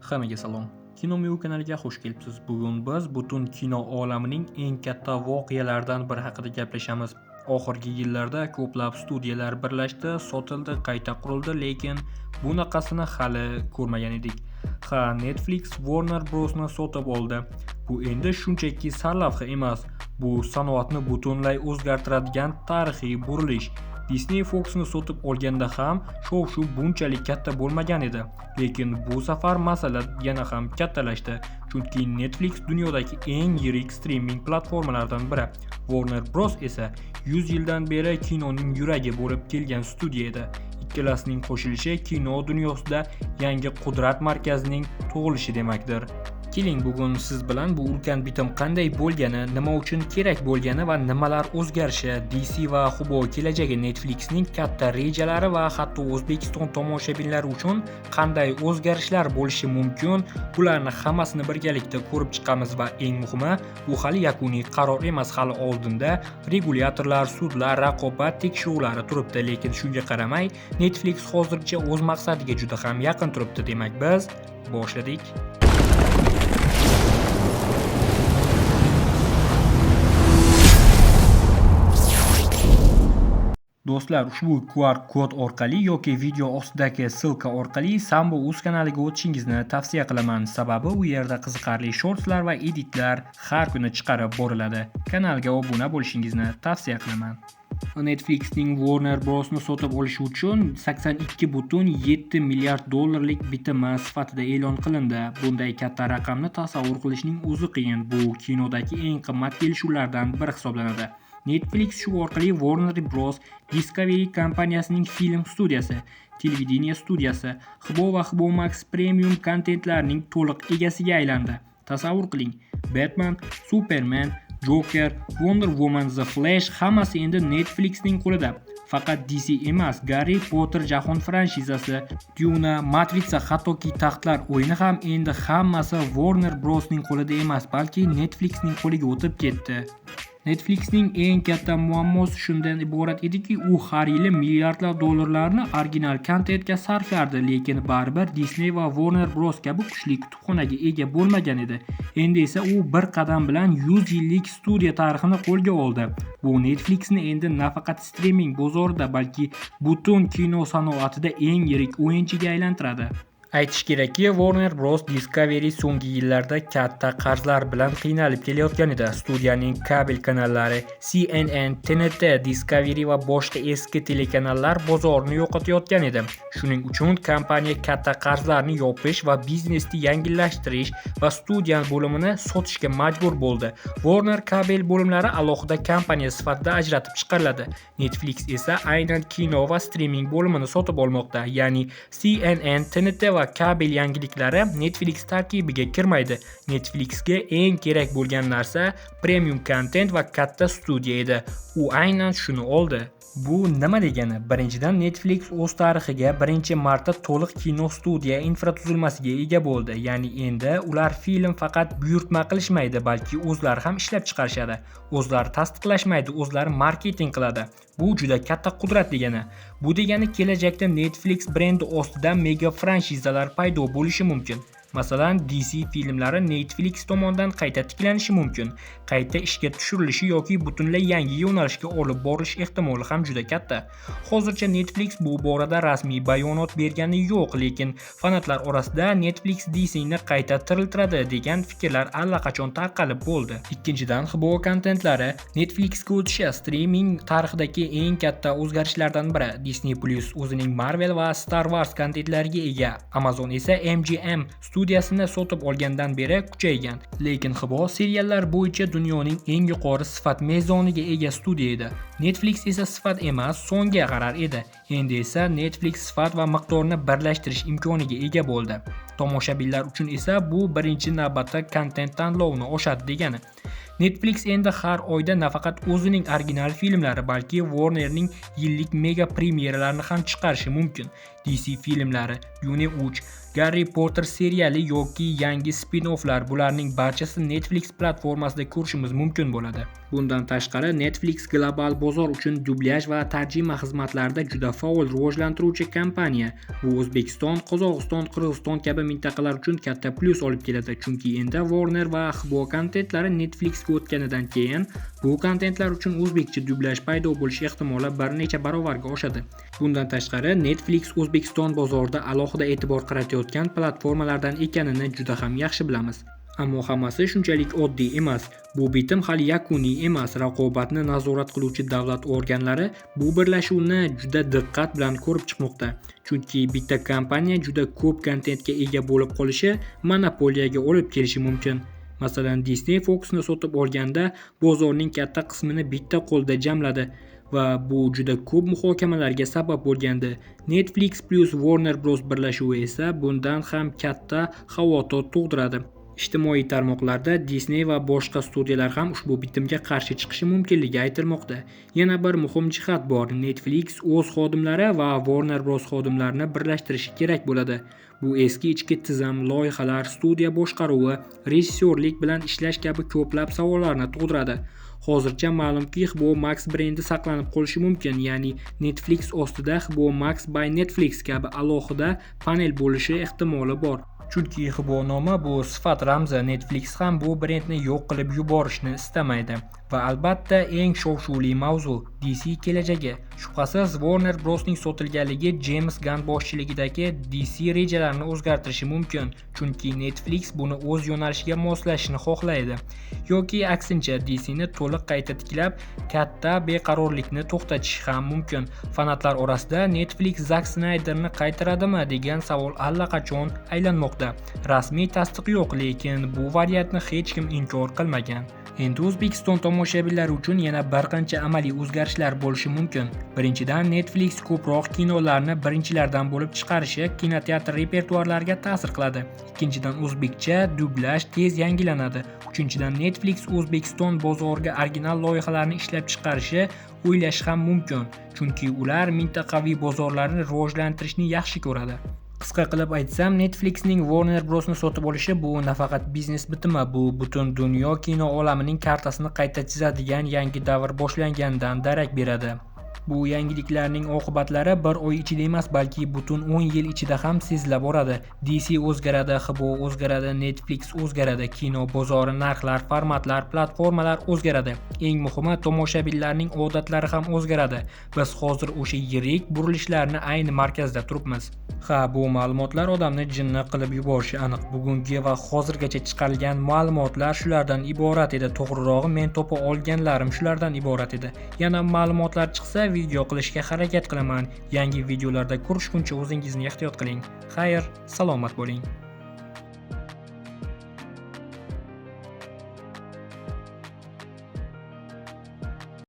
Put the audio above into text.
Hammaga salom. Kino Myu kanaliga xush kelibsiz. Bugun biz butun kino olamining eng katta voqealaridan biri haqida gaplashamiz. Oxirgi yillarda ko'plab studiyalar birlashdi, sotildi, qayta qurildi, lekin bunaqasini hali ko'rmagan edik. Netflix Warner Bros'ni sotib oldi. Bu endi shunchaki sarlavha emas. Bu sanoatni butunlay o'zgartiradigan tarixiy burilish. Disney Fox'ni sotib olganda ham shov-shuv bunchalik katta bo'lmagan edi. Lekin bu safar masala yana ham kattalashdi, chunki Netflix dunyodagi eng yirik streaming platformalaridan biri. Warner Bros esa 100 yildan beri kinoning yuragi bo'lib kelgan studiya edi. Ikkalasining qo'shilishi kino dunyosida yangi qudrat markazining tug'ilishi demakdir. Keling, bugun siz bilan bu ulkan bitim qanday bo'lgani, nima uchun kerak bo'lgani va nimalar o'zgarishi, DC va Hubo kelajagi, Netflixning katta rejalari va hatto O'zbekiston tomoshabinlari uchun qanday o'zgarishlar bo'lishi mumkin, bularni hammasini birgalikda ko'rib chiqamiz va eng muhimi, bu hali yakuniy qaror emas, hali oldinda regulyatorlar, sudlar, raqobat tekshiruvlari turibdi, lekin shunga qaramay Netflix hozircha o'z maqsadiga juda ham yaqin turibdi. Demak, biz boshladik. Do'stlar, ushbu QR kod orqali yoki video ostidagi ssilka orqali Sambo Uz kanaliga o'tishingizni tavsiya qilaman. Sababi u yerda qiziqarli shortslar va editlar har kuni chiqarib boriladi. Kanalga obuna bo'lishingizni tavsiya qilaman. Netflixning Warner Bros'ni sotib olishi uchun 82,7 milliard dollarlik bitimi sifatida e'lon qilindi. Bunday katta raqamni tasavvur qilishning o'zi qiyin. Bu kinodagi eng qimmat kelishuvlardan biri hisoblanadi. Netflix shu orqali Warner Bros, Discovery kompaniyasining film studiyasi, televideniye studiyasi, Hubo va Hubo Max Premium kontentlarining to'liq egasiga aylandi. Tasavvur qiling, Batman, Superman, Joker, Wonder Woman, The Flash hammasi endi Netflixning qo'lida. Faqat DC emas, Harry Potter jahon franshizasi, Duna, Matrica, hattoki Taxtlar o'yini ham endi hammasi Warner Bros'ning qo'lida emas, balki Netflixning qo'liga o'tib ketdi. Netflixning eng katta muammosi shundan iborat ediki, u har yili milliardlab dollarlarni original kontentga sarflardi, lekin baribir Disney va Warner Bros kabi kuchli kutubxonaga ega bo'lmagan edi. Endi esa u bir qadam bilan 100 yillik studiya tarixini qo'lga oldi. Bu Netflixni endi nafaqat streaming bozorida, balki butun kino sanoatida eng yirik o'yinchiga aylantiradi. Aytish kerakki, Warner Bros Discovery so'nggi yillarda katta qarzlar bilan qiynalib kelayotgan edi. Studiyaning kabel kanallari CNN, TNT, Discovery va boshqa eski telekanallar bozorni yo'qotayotgan edi. Shuning uchun kompaniya katta qarzlarni yopish va biznesni yengillashtirish va studiya bo'limini sotishga majbur bo'ldi. Warner kabel bo'limlari alohida kompaniya sifatida ajratib chiqariladi. Netflix esa aynan kino va streaming bo'limini sotib olmoqda. Ya'ni CNN, TNT va kabel yangiliklari Netflix tarkibiga kirmaydi. Netflixga eng kerak bo'lgan narsa premium kontent va katta studiya edi. U aynan shuni oldi. Bu nima degani? Birinchidan, Netflix o'z tarixiga birinchi marta to'liq kino studiya infratuzilmasiga ega bo'ldi. Ya'ni endi ular film faqat buyurtma qilishmaydi, balki o'zlari ham ishlab chiqarishadi. O'zlari tasdiqlashmaydi, o'zlari marketing qiladi. Bu juda katta qudrat degani. Bu degani kelajakda Netflix brendi ostida mega franshizalar paydo bo'lishi mumkin. Masalan, DC filmlari Netflix tomonidan qayta tiklanishi mumkin, qayta ishga tushirilishi yoki butunlay yangi yo'nalishga olib borilish ehtimoli ham juda katta. Hozircha Netflix bu borada rasmiy bayonot bergani yo'q, lekin fanatlar orasida Netflix DC'ni qayta tiriltiradi degan fikrlar allaqachon tarqalib bo'ldi. Ikkinchidan, Hubo kontentlari Netflixga o'tishi streaming tarixidagi eng katta o'zgarishlardan biri. Disney Plus o'zining Marvel va Star Wars kontentlariga ega, Amazon esa MGM studiyasini sotib olgandan beri kuchaygan. Lekin Hubo seriallar bo'yicha dunyoning eng yuqori sifat mezoniga ega studiya edi. Netflix esa sifat emas, songa qarar edi. Endi esa Netflix sifat va miqdorni birlashtirish imkoniga ega bo'ldi. Tomoshabinlar uchun esa bu birinchi navbatda kontent tanlovini oshadi degani. Netflix endi har oyda nafaqat o'zining original filmlari, balki Warnerning yillik mega premyeralarini ham chiqarishi mumkin. DC filmlari, Dune 3, Garri Potter seriali yoki yangi spin-offlar bularning barchasi Netflix platformasida ko'rishimiz mumkin bo'ladi. Bundan tashqari Netflix global bozor uchun dublyaj va tarjima xizmatlarida juda faol rivojlantiruvchi kompaniya. Bu O'zbekiston, Qozog'iston, Qirg'iziston kabi mintaqalar uchun katta plyus olib keladi, chunki endi Warner va HBO kontentlari Netflixga o'tganidan keyin bu kontentlar uchun o'zbekcha dublyaj paydo bo'lish ehtimoli bir necha barobarga oshadi. Bundan tashqari Netflix O'zbekiston bozorida alohida e'tibor qaratayotgan platformalardan ekanini juda ham yaxshi bilamiz. Ammo hammasi shunchalik oddiy emas. Bu bitim hali yakuniy emas. Raqobatni nazorat qiluvchi davlat organlari bu birlashuvni juda diqqat bilan ko'rib chiqmoqda. Chunki bitta kompaniya juda ko'p kontentga ega bo'lib qolishi monopoliyaga olib kelishi mumkin. Masalan, Disney Fox'ni sotib olganda bozorning katta qismini bitta qo'lda jamladi va bu juda ko'p muhokamalarga sabab bo'lgandi. Netflix plus Warner Bros birlashuvi esa bundan ham katta xavotir tug'diradi. Ijtimoiy tarmoqlarda Disney va boshqa studiyalar ham ushbu bitimga qarshi chiqishi mumkinligi aytilmoqda. Yana bir muhim jihat bor. Netflix o'z xodimlari va Warner Bros xodimlarini birlashtirishi kerak bo'ladi. Bu eski ichki tizim, loyihalar, studiya boshqaruvi, rejissyorlik bilan ishlash kabi ko'plab savollarni tug'diradi. Hozircha ma'lumki, HBO Max brendi saqlanib qolishi mumkin, ya'ni Netflix ostida HBO Max by Netflix kabi alohida panel bo'lishi ehtimoli bor. Chunki HBO nomi bu sifat ramzi. Netflix ham bu brendni yo'q qilib yuborishni istamaydi. Va albatta eng shov-shuvli mavzu DC kelajagi. Shubhasiz Warner Bros'ning sotilganligi James Gunn boshchiligidagi DC rejalarini o'zgartirishi mumkin, chunki Netflix buni o'z yo'nalishiga moslashni xohlaydi. Yoki aksincha DCni to'liq qayta tiklab, katta beqarorlikni to'xtatishi ham mumkin. Fanatlar orasida Netflix Zack Snyderni qaytaradimi degan savol allaqachon aylanmoqda. Rasmiy tasdiq yo'q, lekin bu variantni hech kim inkor qilmagan. Endi O'zbekiston tomoshabinlari uchun yana bir qancha amaliy o'zgarishlar bo'lishi mumkin. Birinchidan, Netflix ko'proq kinolarni birinchilardan bo'lib chiqarishi kinoteatr repertuarlariga ta'sir qiladi. Ikkinchidan, o'zbekcha dublyaj tez yangilanadi. Uchinchidan, Netflix O'zbekiston bozoriga original loyihalarni ishlab chiqarishi o'ylash ham mumkin, chunki ular mintaqaviy bozorlarni rivojlantirishni yaxshi ko'radi. Qisqa qilib aytsam, Netflixning Warner Bros'ni sotib olishi bu nafaqat biznes bitimi, bu butun dunyo kino olamining kartasini qayta chizadigan yangi davr boshlanganidan darak beradi. Bu yangiliklarning oqibatlari bir oy ichida emas, balki butun 10 yil ichida ham sezila boradi. DC o'zgaradi, HBO o'zgaradi, Netflix o'zgaradi, kino bozori, narxlar, formatlar, platformalar o'zgaradi. Eng muhimi, tomoshabinlarning odatlari ham o'zgaradi. Biz hozir o'sha yirik burilishlarni ayni markazda turibmiz. Bu ma'lumotlar odamni jinni qilib yuborishi aniq. Bugungi va hozirgacha chiqarilgan ma'lumotlar shulardan iborat edi. To'g'rirog'i, men topa olganlarim shulardan iborat edi. Yana ma'lumotlar chiqsa, video qilishga harakat qilaman. Yangi videolarda ko'rishguncha o'zingizni ehtiyot qiling. Xayr, salomat bo'ling.